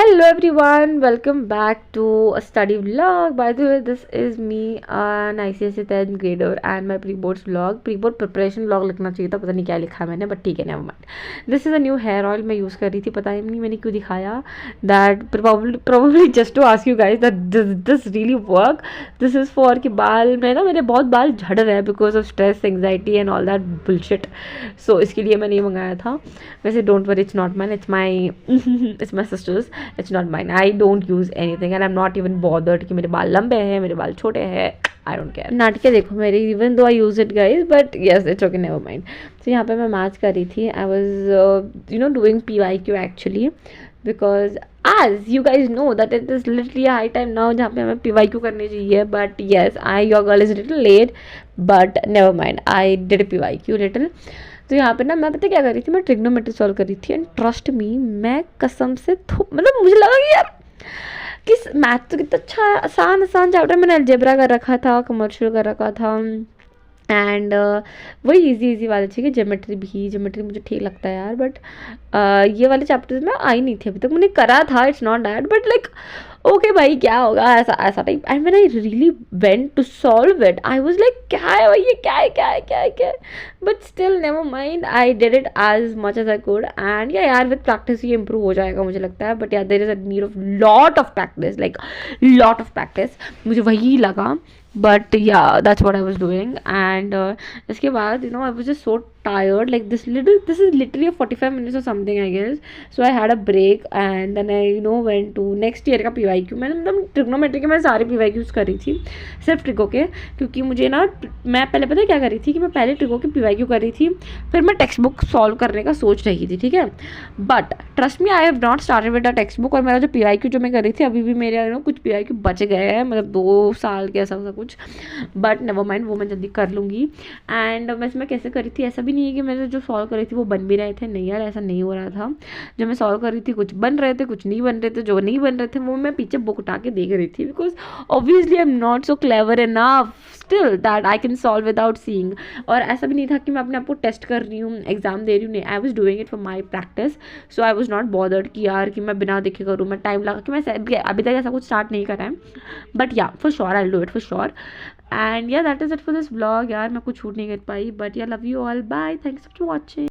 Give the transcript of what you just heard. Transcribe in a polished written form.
Hello everyone, welcome back to a study vlog. By the way, this is me, an ICSE 10th grader and my pre-boards vlog. Pre-board preparation vlog लिखना चाहिए था, पता नहीं क्या लिखा मैंने, but ठीक है, never mind. This is a new hair oil मैं यूज़ कर रही थी, पता ही नहीं मैंने क्यों दिखाया. That probably just to ask you guys that this really work. This is for कि बाल में ना मेरे बहुत बाल झड़ रहे हैं because of stress, anxiety and all that bullshit. So इसके लिए मैंने ये मंगाया था. वैसे don't worry, it's not mine, it's my it's my sister's. It's not mine. I don't use anything and I'm not even bothered कि मेरे बाल लंबे हैं, मेरे बाल छोटे हैं. I don't care. नाटके देखो मेरी, even though I use it guys, but yes, it's okay, never mind. So यहाँ पे मैं मैच कर रही थी. I was doing PYQ actually because as you guys know that it is literally a high time now जहाँ पे हमें PYQ करनी चाहिए. But yes, your girl is a little late, but never mind. I did a PYQ little. तो यहाँ पे ना मैं पता क्या कर रही थी, मैं ट्रिग्नोमेट्री सॉल्व कर रही थी एंड ट्रस्ट मी, मैं कसम से मतलब मुझे लगा कि यार किस मैथ तो कितना अच्छा आसान आसान चैप्टर मैंने अलजेब्रा कर रखा था, कमर्शियल कर रखा था एंड वही इजी वाले चाहिए. ज्योमेट्री मुझे ठीक लगता है यार, बट ये वाले चैप्टर्स में आई नहीं थी अभी तक. मैंने करा था, it's not that, but like okay भाई क्या होगा ऐसा type. And when I really went to solve it I was like क्या है भाई, ये क्या है. But still never mind, I did it as much as I could and यार विद प्रैक्टिस ये इंप्रूव हो जाएगा मुझे लगता है. बट यार there is a need of lot of practice, like lot of practice. मुझे वही लगा. But yeah, that's what I was doing. And इसके बाद I was just so tired. Like this is literally a 45 minutes or something I guess. So I had a break and then I went to next year का PYQ. मैंने मतलब trigonometry के मैं सारे PYQs कर रही थी, सिर्फ ट्रिगो के, क्योंकि मुझे ना मैं पहले पता है क्या कर रही थी कि मैं पहले ट्रिगो के PYQ कर रही थी, फिर मैं टेक्स्ट बुक सॉल्व करने का सोच रही थी, ठीक है. But trust me, I have not started with a text book. और मेरा जो PYQ जो मैं कर रही थी अभी भी मेरे कुछ PYQ बच गए हैं, मतलब 2 साल के ऐसा कुछ. बट नेवर माइंड, वो मैं जल्दी कर लूँगी. एंड वैसे मैं कैसे करी थी, ऐसा भी नहीं है कि मैंने जो सॉल्व करी थी वो बन भी रहे थे, नहीं यार ऐसा नहीं हो रहा था. जो मैं सॉल्व कर रही थी कुछ बन रहे थे, कुछ नहीं बन रहे थे. जो नहीं बन रहे थे वो मैं पीछे बुक उठा के देख रही थी, because obviously I am not so clever enough still that I can solve without seeing. और ऐसा भी नहीं था कि मैं अपने आप को टेस्ट कर रही हूँ, एग्जाम दे रही हूँ, नहीं, I was doing it for my practice. So I was not bothered कि यार कि मैं बिना देखे करूँ, मैं टाइम लगा कि मैं अभी तक ऐसा कुछ स्टार्ट नहीं करा है. But yeah for sure I will do it for sure. And yeah that is it for this vlog. यार मैं कुछ छूट नहीं कर पाई, but yeah love you all, bye, thanks for watching.